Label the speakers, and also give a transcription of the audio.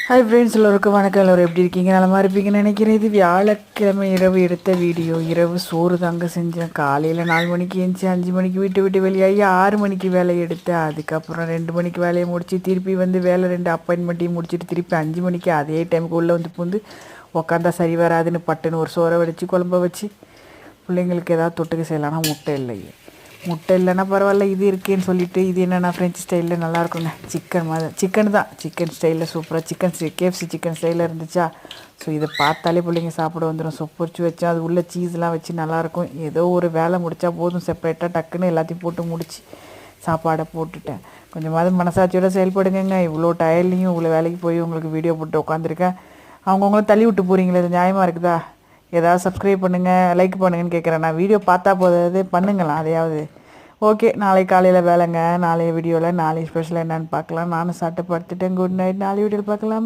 Speaker 1: Hi friends, எல்லோருக்கும் வணக்கம். எல்லோரும் எப்படி இருக்கீங்க? நலமாக இருப்பீங்கன்னு நினைக்கிறேன். இது வியாழக்கிழமை இரவு எடுத்த வீடியோ. இரவு சோறு தாங்க செஞ்சேன். காலையில் 4 மணிக்கு எழுந்துச்சி 5 மணிக்கு விட்டு வெளியாகி 6 மணிக்கு வேலையை எடுத்தேன். அதுக்கப்புறம் 2 மணிக்கு வேலையை முடித்து திருப்பி வந்து வேலை 2 அப்பாயின்மெண்ட்டையும் முடிச்சுட்டு திருப்பி 5 மணிக்கு அதே டைமுக்கு உள்ளே வந்து பூந்து உக்காந்தா சரி வராதுன்னு பட்டுன்னு ஒரு சோறை வடித்து குழம்ப வச்சு பிள்ளைங்களுக்கு ஏதாவது தொட்டுக்க செய்யலான்னா முட்டை இல்லையே. முட்டை இல்லைன்னா பரவாயில்ல, இது இருக்கேன்னு சொல்லிவிட்டு இது என்னென்னா ஃப்ரெஞ்ச் ஸ்டைலில் நல்லாயிருக்குங்க. சிக்கன் தான், சிக்கன் ஸ்டைலில் சூப்பராக கேஎஃப்சி சிக்கன் ஸ்டைலில் இருந்துச்சா. ஸோ இதை பார்த்தாலே பிள்ளைங்க சாப்பிட வந்துடும். பொரிச்சு வச்சா அது உள்ளே சீஸ்லாம் வச்சு நல்லாயிருக்கும். ஏதோ ஒரு வேலை முடித்தா போதும், செப்பரேட்டாக டக்குன்னு எல்லாத்தையும் போட்டு முடிச்சு சாப்பாடை போட்டுட்டேன். கொஞ்சமாவது மனசாட்சியோட செயல்படுங்க. இவ்வளோ டயர்லையும் இவ்வளோ வேலைக்கு போய் உங்களுக்கு வீடியோ போட்டு உட்காந்துருக்கேன். அவங்கவுங்களும் தள்ளி விட்டு போகிறீங்களே, இது நியாயமாக இருக்குதா? ஏதாவது சப்ஸ்கிரைப் பண்ணுங்கள், லைக் பண்ணுங்கன்னு கேட்குறேன். நான் வீடியோ பார்த்தா போதாது, பண்ணுங்களா அதையாவது. ஓகே, நாளைக்கு காலையில் வேலைங்க. நாளைய வீடியோவில் நாளைக்கு ஸ்பெஷல் என்னென்னு பார்க்கலாம். நானும் சாப்பிட்டு படுத்துட்டேன். Good night. நாளை வீடியோவில் பார்க்கலாம்.